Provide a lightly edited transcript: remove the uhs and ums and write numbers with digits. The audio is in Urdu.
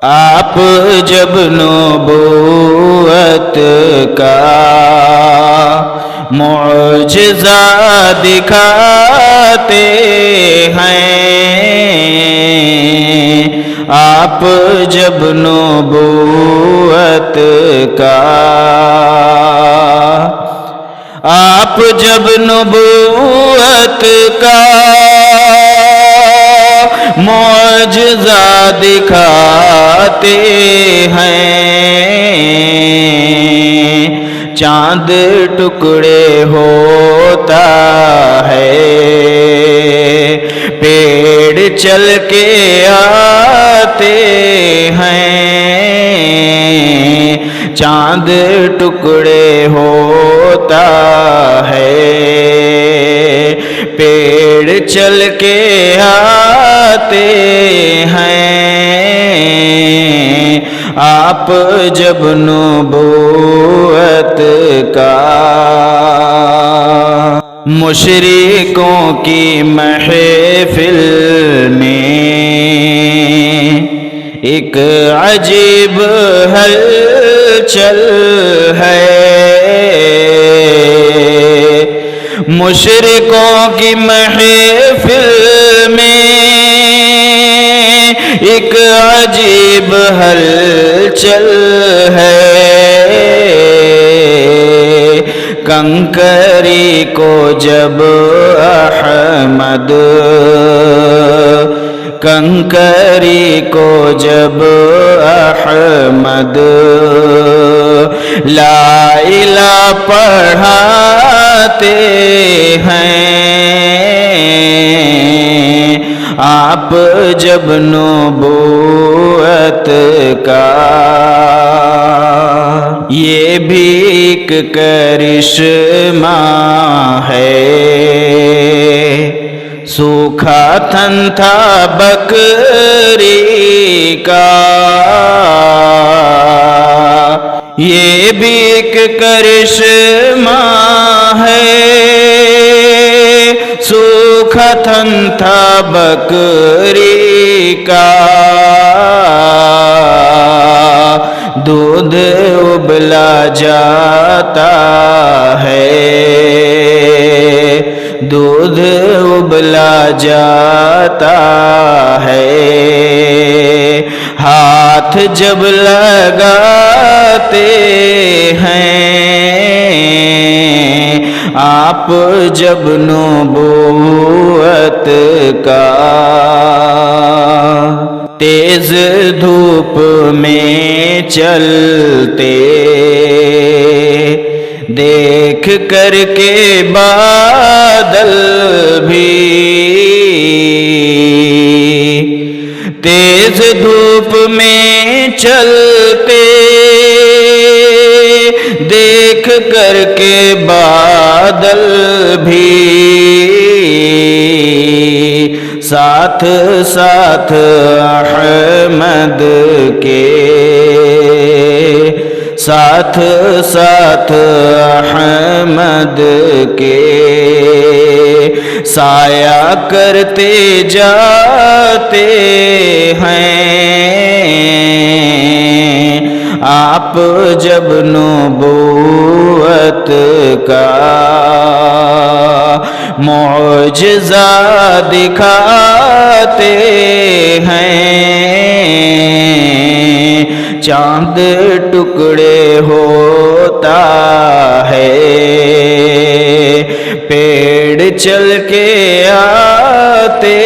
آپ جب نبوت کا معجزہ دکھاتے ہیں، آپ جب نبوت کا معجزہ دکھاتے ہیں، چاند ٹکڑے ہوتا ہے، پیڑ چل کے آتے ہیں، چاند ٹکڑے ہوتا ہے، پیڑ چل کے آتے ہیں، آپ جب نبوت کا مشرکوں کی محفل میں ایک عجیب ہلچل ہے، مشرکوں کی محفل میں ایک عجیب ہلچل ہے، کنکری کو جب احمد لا الہ پڑھاتے ہیں، آپ جب نبوت کا یہ بھی ایک کرشمہ ہے، سوکھا تھن تھا بکری کا، یہ بھی ایک کرشمہ ہے، سوکھا تھن تھا بکری کا، دودھ ابلا جاتا ہے، دودھ ابلا جاتا ہے، ہاتھ جب لگاتے ہیں، آپ جب نبوت کا تیز دھوپ میں چلتے دیکھ کر کے بادل بھی، تیز دھوپ میں چلتے دیکھ کر کے بادل بھی، ساتھ ساتھ احمد کے، ساتھ ساتھ احمد کے سایہ کرتے جاتے ہیں، آپ جب نبوت کا معجزہ دکھاتے ہیں، چاند ٹکڑے ہوتا ہے، پیڑ چل کے آتے